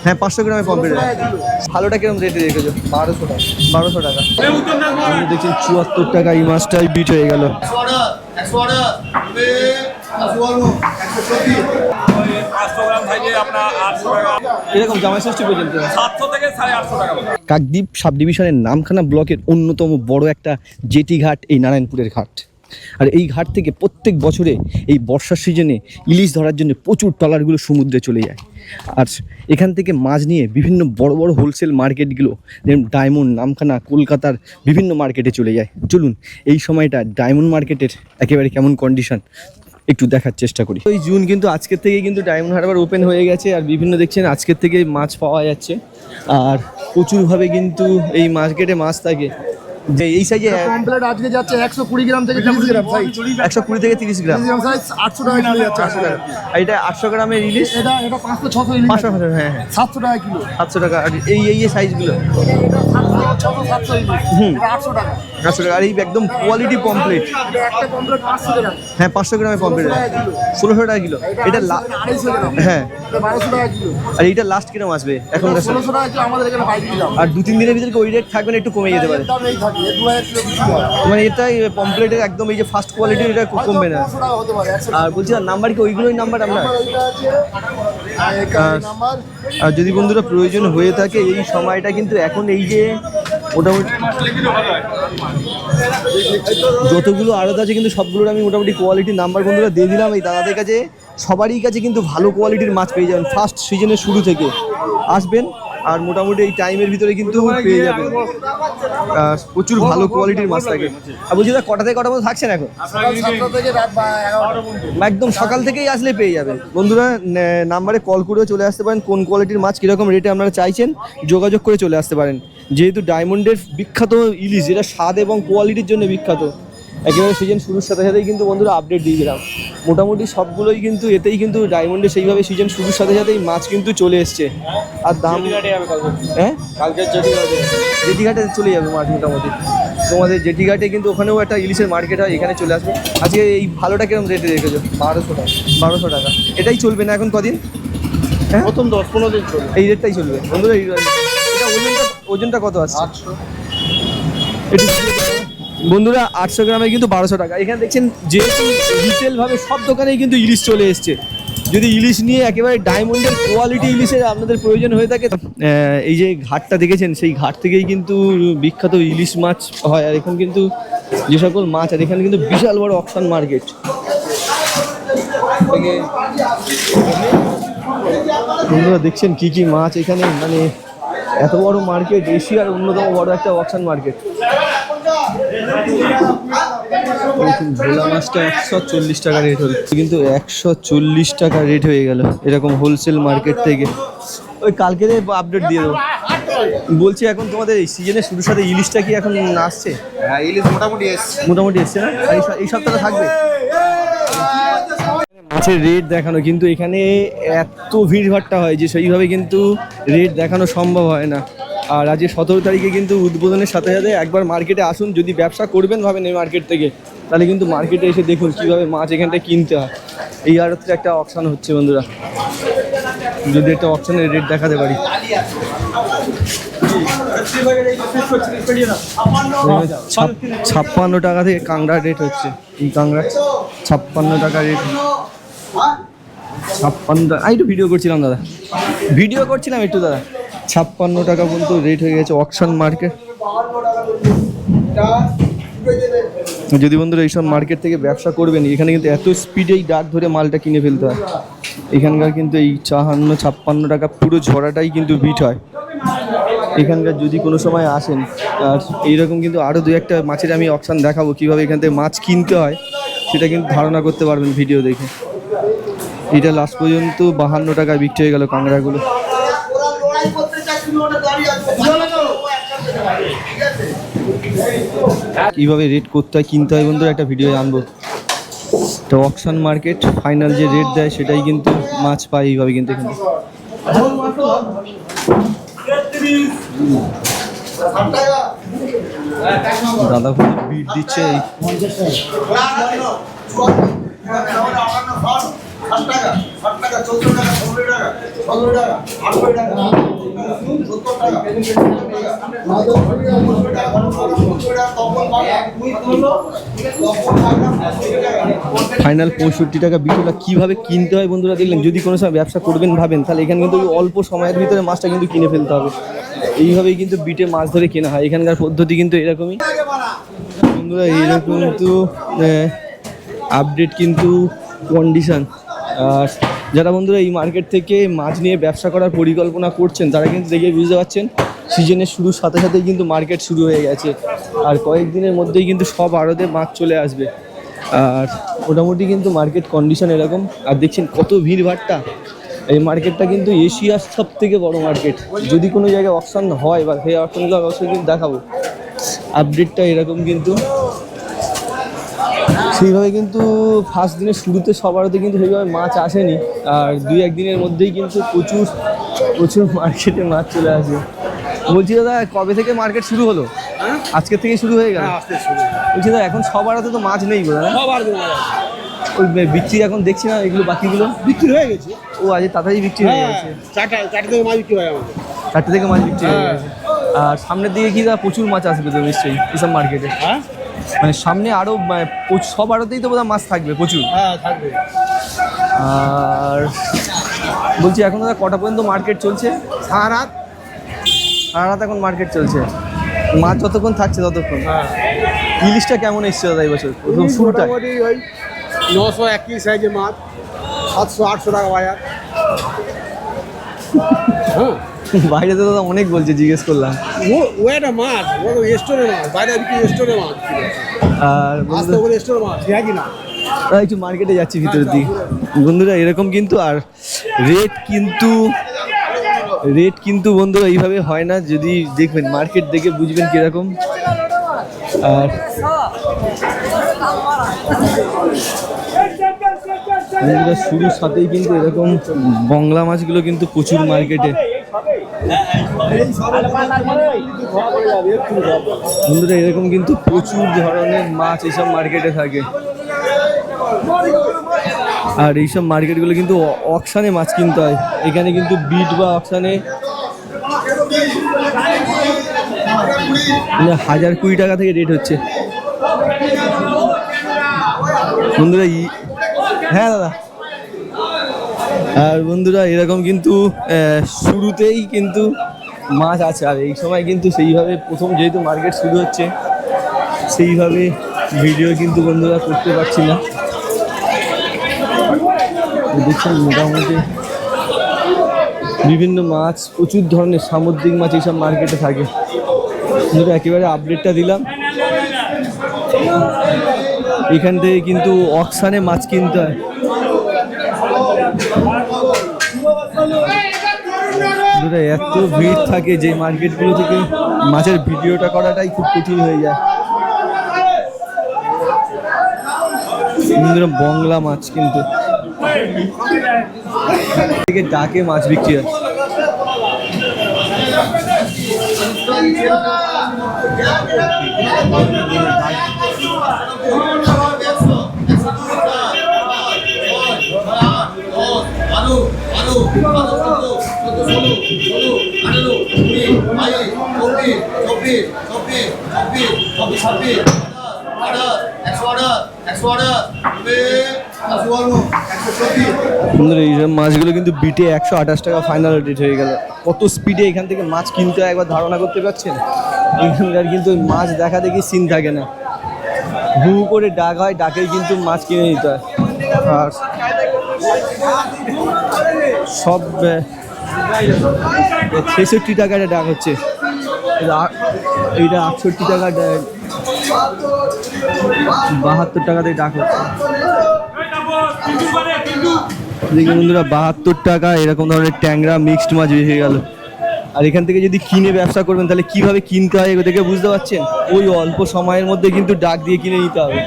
হ্যাঁ 500 গ্রামে পমফ্রেট। ভালোটা কিরকম রেটে রেখেছো? 1200 টাকা। দেখছেন 74 টাকা এই মাছটাই বিট হয়ে গেল। এরকম জামাই ষষ্ঠী পর্যন্ত 700 থেকে 850 টাকা। কাকদ্বীপ সাব ডিভিশনের নামখানা ব্লকের অন্যতম বড় একটা জেটি ঘাট এই নারায়ণপুরের ঘাট। আর এই ঘাট থেকে প্রত্যেক বছরে এই বর্ষার সিজনে ইলিশ ধরার জন্য প্রচুর ট্রলারগুলো সমুদ্রে চলে যায়। আর এখান থেকে মাছ নিয়ে বিভিন্ন বড় বড় হোলসেল মার্কেটগুলো যেমন ডায়মন্ড, নামখানা, কলকাতার বিভিন্ন মার্কেটে চলে যায়। চলুন এই সময়টা ডায়মন্ড মার্কেটের একেবারে কেমন কন্ডিশন একটু দেখার চেষ্টা করি। ওই জুন কিন্তু আজকের থেকে কিন্তু ডায়মন্ড হারবার ওপেন হয়ে গেছে আর বিভিন্ন দেখছেন আজকের থেকে মাছ পাওয়া যাচ্ছে। আর প্রচুরভাবে কিন্তু এই মার্কেটে মাছ থাকে। যে এই সাইজে কমপ্লিট আজকে যাচ্ছে 120 গ্রাম থেকে 30 গ্রাম সাইজ, 120 থেকে 30 গ্রাম সাইজ 800 টাকা কিলো যাচ্ছে। 800 টাকা। আর এটা 800 গ্রামের ইলিশ, এটা 500 600 ইলিশ 500 হ্যাঁ 700 টাকা কিলো। 700 টাকা। আর এই সাইজগুলো এটা 700 ইলিশ, এটা 800 টাকা। 800 টাকা। আর এই একদম কোয়ালিটি পমফ্রেট, এটা একটা কমপ্লিট 500 গ্রাম, হ্যাঁ 500 গ্রামের পমফ্রেট 1600 টাকা কিলো। এটা 250 গ্রাম, হ্যাঁ এটা 1200 টাকা কিলো। আর এইটা লাস্ট কিরকম আসবে এখন? 1600 টাকা কিলো আমাদের এখানে বাইক দিলাম। আর 2-3 দিনের ভিতরে ওই রেট থাকবে না, একটু কমে যেতে পারে? দাম এই থাকে 2000 কিলো বিক্রি হয়। মানে এটাই পমফ্রেটের একদম এই যে ফার্স্ট কোয়ালিটির, এটা কমবে না। 200 টাকা হতে পারে 100 আর বলছি আর নাম্বার কি ওইগুলোই নাম্বার আপনার? এটা আছে এই নাম্বার। আর যদি বন্ধুরা প্রয়োজন হয়ে থাকে এই সময়টা কিন্তু এখন এই যে মোটামুটি যতগুলো আড়ত আছে কিন্তু সবগুলোর আমি মোটামুটি কোয়ালিটির নাম্বার বন্ধুরা দিয়ে দিলাম। এই দাদাদের কাছে সবারই কাছে কিন্তু ভালো কোয়ালিটির মাছ পেয়ে যাবেন। ফার্স্ট সিজনের শুরু থেকে আসবেন আর মোটামুটি এই টাইমের ভিতরে কিন্তু পেয়ে যাবেন। প্রচুর ভালো কোয়ালিটির মাছ থাকে। আর বলছি দাদা কটা থেকে কটা মতো থাকছেন এখন? সকাল 7টা থেকে রাত 11টা পর্যন্ত। একদম সকাল থেকেই আসলে পেয়ে যাবেন। বন্ধুরা নাম্বারে কল করেও চলে আসতে পারেন, কোন কোয়ালিটির মাছ কীরকম রেটে আপনারা চাইছেন যোগাযোগ করে চলে আসতে পারেন। যেহেতু ডায়মন্ডের বিখ্যাত ইলিশ, যেটা স্বাদ এবং কোয়ালিটির জন্য বিখ্যাত, একেবারে সিজন শুরুর সাথে সাথেই কিন্তু বন্ধুরা আপডেট দিয়ে দিলাম। মোটামুটি সবগুলোই কিন্তু এতেই কিন্তু ডায়মন্ডে সেইভাবে সিজন শুরুর সাথে সাথেই মাছ কিন্তু চলে এসছে। আর দাম হ্যাঁ কালকে জেটিঘাটে চলে যাবে মাছ মোটামুটি। তোমাদের জেটিঘাটে কিন্তু ওখানেও একটা ইলিশের মার্কেট হয়, এখানে চলে আসবে। আজকে এই ভালোটা কিরকম রেটে রেখেছো? 1200 টাকা। 1200 টাকা। এটাই চলবে না এখন কদিন? হ্যাঁ প্রথম 10-15 দিন চলবে এই রেটটাই চলবে বন্ধুরা। এটা ওজনটা কত আসছে? 800। এটি বন্ধুরা 800 গ্রামে কিন্তু 1200 টাকা। এখানে দেখছেন যেহেতু রিটেলভাবে সব দোকানেই কিন্তু ইলিশ চলে এসছে। যদি ইলিশ নিয়ে একেবারে ডায়মন্ডের কোয়ালিটি ইলিশের আপনাদের প্রয়োজন হয়ে থাকে, এই যে ঘাটটা দেখেছেন সেই ঘাট থেকেই কিন্তু বিখ্যাত ইলিশ মাছ হয়। আর এখন কিন্তু যে সকল মাছ, আর এখানে কিন্তু বিশাল বড় অকশন মার্কেট। বন্ধুরা দেখছেন কি কি মাছ এখানে, মানে এত বড় মার্কেট, এশিয়ার অন্যতম বড় একটা অকশন মার্কেট। ভোলা মাছটা 140 টাকা রেট হলো, কিন্তু 140 টাকা রেট হয়ে গেল এরকম হোলসেল মার্কেট থেকে। ওই কালকে আপডেট দিয়ে দেবো। বলছি এখন তোমাদের এই সিজনের শুরুর সাথে ইলিশটা কি এখন আসছে? হ্যাঁ ইলিশ মোটামুটি এসছে না? এই সপ্তাহে থাকবে। মাছের রেট দেখানো কিন্তু এখানে এত ভিড়ভাট্টা হয় যে সেইভাবে কিন্তু রেট দেখানো সম্ভব হয় না। আর আজকে 17 তারিখে কিন্তু উদ্বোধনের সাথে সাথে একবার মার্কেটে আসুন। যদি ব্যবসা করবেন ভাবেন এই মার্কেট থেকে, তাহলে কিন্তু মার্কেটে এসে দেখুন কীভাবে মাছ এখানটায় কিনতে হয়। এই আড়তে একটা অকশন হচ্ছে বন্ধুরা, যদি একটা অকশনের রেট দেখাতে পারি। 56 টাকা থেকে কাংড়া রেট হচ্ছে। এই কাংড়া 56 টাকা রেট। 56 টাকা। একটু ভিডিও করছিলাম দাদা, একটু দাদা। 56 টাকা পর্যন্ত রেট হয়ে গেছে অকশন মার্কেট। যদি বন্ধুরা এইসব মার্কেট থেকে ব্যবসা করবেন, এখানে কিন্তু এত স্পিডেই ডাক ধরে মালটা কিনে ফেলতে হয়। এখানকার কিন্তু এই 56 টাকা পুরো ঝরাটাই কিন্তু বিট হয় এখানকার। যদি কোনো সময় আসেন, আর এইরকম কিন্তু আরও 2-1টা মাছের আমি অকশন দেখাবো, কীভাবে এখান থেকে মাছ কিনতে হয় সেটা কিন্তু ধারণা করতে পারবেন ভিডিও দেখে। এটা লাস্ট পর্যন্ত 52 টাকায় বিক্রি হয়ে গেল কাঁকড়াগুলো। কীভাবে রেট করতে হয়, কিনতে হয় বন্ধুরা একটা ভিডিও আনবো। তো অকশন মার্কেট ফাইনাল যে রেট দেয় সেটাই কিন্তু মাছ পায় এইভাবে কিন্তু এখানে। দাদা খুব বিট দিচ্ছে। ফাইনাল 65 টাকা বিটুলা কিভাবে কিনতে হয় বন্ধুরা দেখলেন। যদি কোনো সময় ব্যবসা করবেন ভাবেন তাহলে এখানে কিন্তু অল্প সময়ের ভিতরে মাছটা কিন্তু কিনে ফেলতে হবে। এইভাবেই কিন্তু বিটে মাছ ধরে কেনা হয়। এখানকার পদ্ধতি কিন্তু এরকমই বন্ধুরা। এইরকম কিন্তু আপডেট কিন্তু কন্ডিশন। আর যারা বন্ধুরা এই মার্কেট থেকে মাছ নিয়ে ব্যবসা করার পরিকল্পনা করছেন তারা কিন্তু দেখে বুঝতে পারছেন সিজনের শুরুর সাথে সাথেই কিন্তু মার্কেট শুরু হয়ে গেছে। আর কয়েকদিনের মধ্যেই কিন্তু সব আড়তে মাছ চলে আসবে। আর মোটামুটি কিন্তু মার্কেট কন্ডিশন এরকম। আর দেখছেন কত ভিড়ভাট্টা। এই মার্কেটটা কিন্তু এশিয়ার সব থেকে বড় মার্কেট। যদি কোনো জায়গায় অপশান হয় বা সেই অপশানগুলো অবশ্যই কিন্তু দেখাবো। আপডেটটা এরকম কিন্তু সেইভাবে কিন্তু ফার্স্ট দিনের শুরুতে সবারতে কিন্তু সেইভাবে মাছ আসেনি। আর 2-1 দিনের মধ্যেই কিন্তু প্রচুর মার্কেটে মাছ চলে আসে। বলছি দাদা কবে থেকে মার্কেট শুরু হলো? আজকের থেকে শুরু হয়ে গেল? বলছি দাদা এখন সবার হাতে তো মাছ নেই বোধ হয়। ওই বিক্রি এখন দেখছি না, এগুলো বাকিগুলো বিক্রি হয়ে গেছে। ও আজ তাড়াতাড়ি বিক্রি হয়ে গেছে। 4টা থেকে মাছ বিক্রি হয় আমাদের। 4টে থেকে মাছ বিক্রি হয়ে গেছে। আর সামনের দিকে কি দাদা প্রচুর মাছ আসবে তো নিশ্চয়ই এসব মার্কেটে? হ্যাঁ, মানে সামনে আরও সব আড়তেই তো বোধহয় মাছ থাকবে প্রচুর। হ্যাঁ থাকবে। আর বলছি এখন দাদা কটা পর্যন্ত মার্কেট চলছে? সারা রাত। সারা রাত এখন মার্কেট চলছে। মাছ যতক্ষণ থাকছে ততক্ষণ। হ্যাঁ, ইলিশটা কেমন এসছে দাদা এই বছর প্রথম শুরুটা? মোটামুটি ওই 921 সাইজের মাছ, 700-800 টাকা বাজার। হ্যাঁ, বাইরে তো দাদা অনেক বলছে, জিজ্ঞেস করলাম। ও একটা মাছ, ও স্টোরের মাছ, বাইরে বিক্রি স্টোরের মাছ। আর আসতে বলে স্টোরের মাছ, ঠিক না? একটু মার্কেটে যাচ্ছি ভিতরের দিকে বন্ধুরা এরকম কিন্তু। আর রেট কিন্তু বন্ধুরা এইভাবে হয় না। যদি দেখবেন মার্কেট দেখে বুঝবেন কিরকম। আর বন্ধুরা শুরুর সাথেই কিন্তু এরকম বংলা মাছগুলো কিন্তু প্রচুর মার্কেটে। বন্ধুরা এরকম কিন্তু প্রচুর ধরনের মাছ এইসব মার্কেটে থাকে। আর এইসব মার্কেটগুলো কিন্তু অকশানে মাছ কিনতে হয়। এখানে কিন্তু বিট বা অকশানে 1020 টাকা থেকে রেট হচ্ছে বন্ধুরা। হ্যাঁ দাদা। আর বন্ধুরা এরকম কিন্তু শুরুতেই কিন্তু মাছ আছে। আর এই সময় কিন্তু সেইভাবে প্রথম যেহেতু মার্কেট শুরু হচ্ছে সেইভাবে ভিডিও কিন্তু বন্ধুরা করতে পারছি না। দেখছেন মোটামুটি বিভিন্ন মাছ, প্রচুর ধরনের সামুদ্রিক মাছ এইসব মার্কেটে থাকে। কিন্তু একেবারে আপডেটটা দিলাম। এখান থেকে কিন্তু অকশানে মাছ কিনতে হয়। এত ভিড় থাকে যে মার্কেটগুলো থেকে মাছের ভিডিওটা করাটাই খুব কঠিন হয়ে যায়। বংলা মাছ কিন্তু থেকে ডাকে মাছ বিক্রি হয়। এইসব মাছগুলো কিন্তু বিটে 128 টাকা ফাইনাল রেট হয়ে গেল। কত স্পিডে এখান থেকে মাছ কিনতে হয় একবার ধারণা করতে পারছেন? এখানকার কিন্তু মাছ দেখা দেখি সিন থাকে না, হু করে ডাক হয়, ডাকেই কিন্তু মাছ কিনে নিতে হয়। আর সব 66 টাকা ডাক হচ্ছে, এইটা 68 টাকা, 72 টাকাতে ডাক হচ্ছে। দেখুন বন্ধুরা 72 টাকা এরকম ধরনের ট্যাংরা মিক্সড মাছ বেশি গেল। আর এখান থেকে যদি কিনে ব্যবসা করবেন তাহলে কিভাবে কিনতে হয় এগুলো দেখে বুঝতে পারছেন। ওই অল্প সময়ের মধ্যে কিন্তু ডাক দিয়ে কিনে নিতে হবে।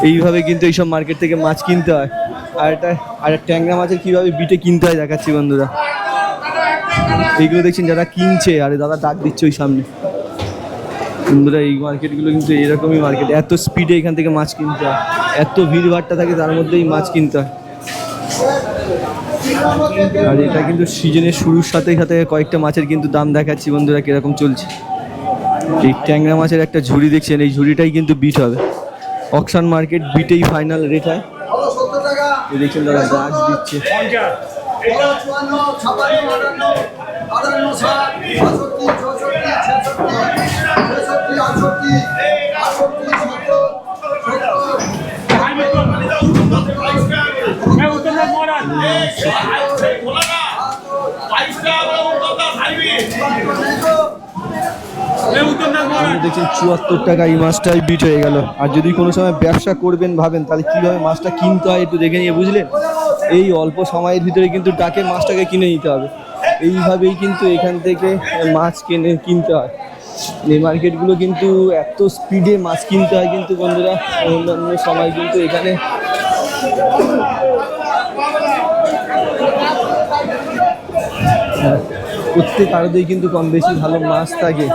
এইভাবে কিন্তু এইসব মার্কেট থেকে মাছ কিনতে হয়। আর ট্যাংরা মাছের কিভাবে বিটে কিনতে হয় দেখাচ্ছি বন্ধুরা। এইগুলো দেখছেন যারা কিনছে, আরে দাদা ডাক দিচ্ছে ওই সামনে। বন্ধুরা এই মার্কেটগুলো কিন্তু এরকমই মার্কেট, এত স্পিডে এখান থেকে মাছ কিনতে হয়, এত ভিড়ভাড়টা থাকে তার মধ্যেই মাছ কিনতে হয়। আর এটা কিন্তু সিজনের শুরুর সাথে সাথে কয়েকটা মাছের কিন্তু দাম দেখাচ্ছি বন্ধুরা কিরকম চলছে। এই ট্যাংরা মাছের একটা ঝুড়ি দেখছেন, এই ঝুড়িটাই কিন্তু বিট হবে। অকশন মার্কেট বিটেই ফাইনাল রেট হয়। এই দেখছেন দাদা গাছ দিচ্ছে। দেখছেন 74 টাকা এই মাছটাই বিট হয়ে গেল। আর যদি কোনো সময় ব্যবসা করবেন ভাবেন তাহলে কীভাবে মাছটা কিনতে হয় একটু দেখে নিয়ে বুঝলেন। এই অল্প সময়ের ভিতরে কিন্তু ডাকের মাছটাকে কিনে নিতে হবে, এইভাবেই কিন্তু এখান থেকে মাছ কিনতে হয়। এই মার্কেটগুলো কিন্তু এত স্পিডে মাছ কিনতে হয় কিন্তু বন্ধুরা, অন্যান্য সময় কিন্তু এখানে প্রত্যেক আড়তেই কিন্তু কম বেশি ভালো মাছ থাকে।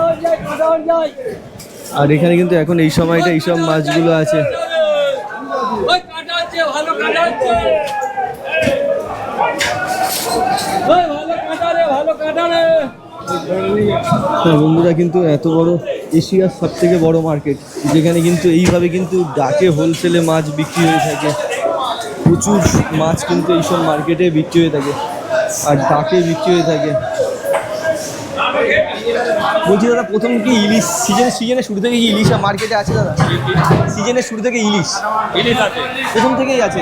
আর এখানে কিন্তু এখন এই সময়টা এইসব মাছগুলো আছে। বন্ধুরা কিন্তু এত বড় এশিয়ার সব থেকে বড় মার্কেট, যেখানে কিন্তু এইভাবে কিন্তু ডাকে হোলসেলে মাছ বিক্রি হয়ে থাকে। প্রচুর মাছ কিন্তু এইসব মার্কেটে বিক্রি হয়ে থাকে আর ডাকে বিক্রি হয়ে থাকে। বলছি দাদা প্রথম কি ইলিশ সিজনের শুরু থেকে কি ইলিশ মার্কেটে আছে দাদা? সিজনের শুরু থেকে ইলিশ আছে, প্রথম থেকেই আছে।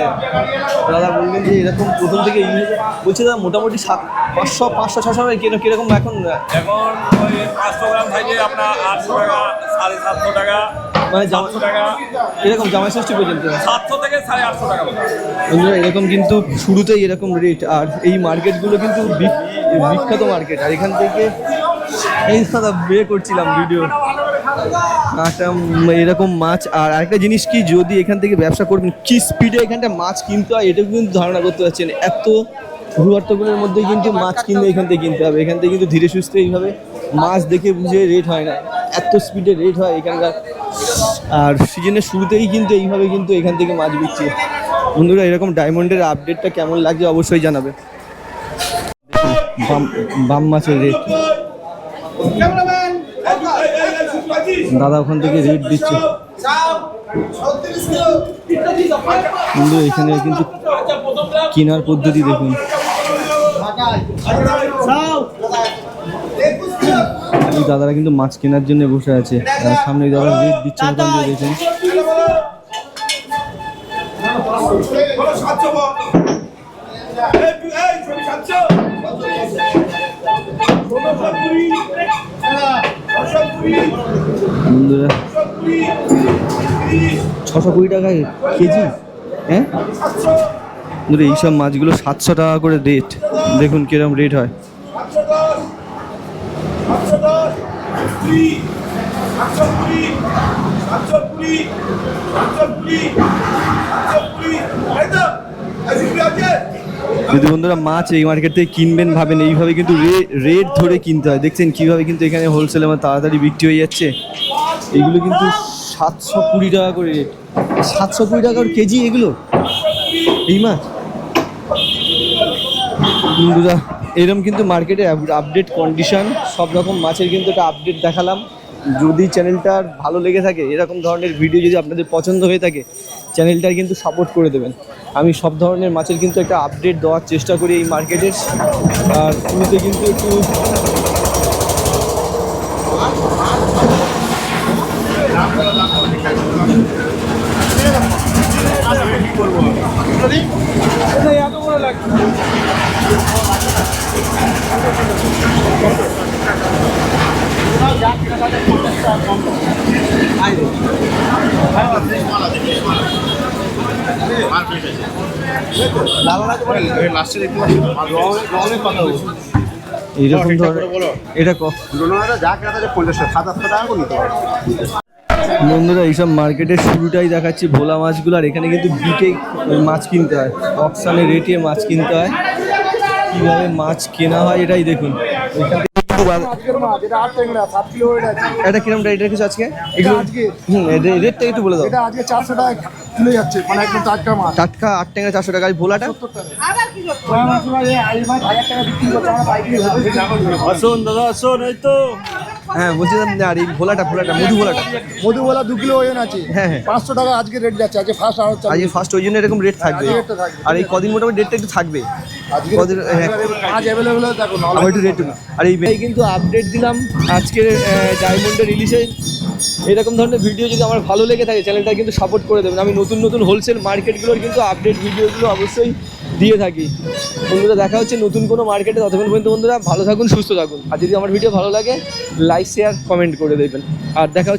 দাদা বললেন যে এরকম প্রথম থেকে ইলিশ। বলছি দাদা মোটামুটি 500-600 কিরকম এখন? ওই 500 গ্রাম থাকে আপনার 800 টাকা, 750 টাকা, মানে 700 টাকা, এরকম জামাই ষষ্ঠী পর্যন্ত 700 থেকে 850 টাকা। বন্ধুরা এরকম কিন্তু শুরুতেই এরকম রেট। আর এই মার্কেটগুলো কিন্তু বিখ্যাত মার্কেট। আর এখান থেকে এই দাদা বিয়ে করছিলাম ভিডিও একটা এরকম মাছ। আর আরেকটা জিনিস কি, যদি এখান থেকে ব্যবসা করবেন কি স্পিডে এখানটা মাছ কিনতে হয় এটা কিন্তু ধারণা করতে পারছেন। এত ভূগর্তগুলোর মধ্যে কিন্তু মাছ কিনলে এখান থেকে কিনতে হবে। এখান থেকে কিন্তু ধীরে সুস্থে এইভাবে মাছ দেখে বুঝে রেট হয় না, এত স্পিডে রেট হয় এখানকার। আর সিজনের শুরুতেই কিন্তু এইভাবে কিন্তু এখান থেকে মাছ বিক্রি। বন্ধুরা এরকম ডায়মন্ডের আপডেটটা কেমন লাগছে অবশ্যই জানাবে। বাম মাছের রেট দাদা ওখান থেকে রেট দিচ্ছে। বন্ধু এখানে কিন্তু কেনার পদ্ধতি দেখুন। এই দাদারা কিন্তু মাছ কেনার জন্য বসে আছে, সামনে দাদা রেট দিচ্ছে ওখান দিয়ে দেখুন। বন্ধুরা 620 টাকা কেজি, হ্যাঁ বন্ধুরা এইসব মাছগুলো 700 টাকা করে রেট। দেখুন কিরকম রেট হয়। যদি বন্ধুরা মাছ এই মার্কেট থেকে কিনবেন ভাবেন এইভাবে কিন্তু রেট ধরে কিনতে হয়। দেখছেন কীভাবে কিন্তু এখানে হোলসেলে আমার তাড়াতাড়ি বিক্রি হয়ে যাচ্ছে। এইগুলো কিন্তু 720 টাকা করে রেট, 720 টাকার কেজি এগুলো এই মাছ। বন্ধুরা এরকম কিন্তু মার্কেটে আপডেট কন্ডিশন সব রকম মাছের কিন্তু একটা আপডেট দেখালাম। যদি চ্যানেলটার ভালো লেগে থাকে, এরকম ধরনের ভিডিও যদি আপনাদের পছন্দ হয়ে থাকে, চ্যানেলটার কিন্তু সাপোর্ট করে দেবেন। আমি সব ধরনের মাছের কিন্তু একটা আপডেট দেওয়ার চেষ্টা করি এই মার্কেটের। আর শুরুতে কিন্তু একটু এইরকম ধরনের এটা বন্ধুরা এইসব মার্কেটের শুরুটাই দেখাচ্ছি ভোলা মাছগুলো। আর এখানে কিন্তু বিটে মাছ কিনতে হয়, অকশানে রেটে মাছ কিনতে হয়। কীভাবে মাছ কেনা হয় এটাই দেখুন। এখান থেকে আজকের মাছ এটা 8 ট্যাংরা 7 কিলো ওয়েট আছে। এটা কিরম রেট রেখেছো আজকে? এটা আজকে রেটটা একটু বলে দাও। এটা আজকে 400 টাকা কিলো যাচ্ছে, মানে একদম টাটকা মাছ। টাটকা 8 ট্যাংরা 400 টাকা। আর ভোলাটা? 70 টাকা। ওই মাছ ভাই এই মাছ 1000 টাকা বিক্রি করছে, আমরা পাইকারি ভাবে। আসুন দাদা আসুন, এই তো হ্যাঁ বলছিলাম যে আর এই ভোলাটা মধু ভোলাটা মধুবালা 2 কিলো ওজন আছে। হ্যাঁ, হ্যাঁ। 500 টাকা আজকে রেট যাচ্ছে, আজকে ফার্স্ট আর আজকে ফার্স্ট ওই জন্য এরকম রেট থাকবে। আজকে রেটটা থাকবে। আর এই কদিন মোটামুটি রেটটা একটু থাকবে। আজকে কদিন হ্যাঁ আজ অ্যাভেলেবল দেখো না। আমার একটু রেট। আর এই কিন্তু আপডেট দিলাম আজকের ডায়মন্ডের রিলিজে। এরকম ধরনের ভিডিও যদি আমার ভালো লেগে থাকে চ্যানেলটা কিন্তু সাপোর্ট করে দেবেন। আমি নতুন নতুন হোলসেল মার্কেটগুলোর কিন্তু আপডেট ভিডিওগুলো অবশ্যই দিয়ে থাকি। বন্ধুরা দেখা হচ্ছে নতুন কোনো মার্কেটে। ততক্ষণ পর্যন্ত বন্ধুরা ভালো থাকুন, সুস্থ থাকুন। আর যদি আমার ভিডিও ভালো লাগে লাইক শেয়ার কমেন্ট করে দেবেন। আর দেখা হচ্ছে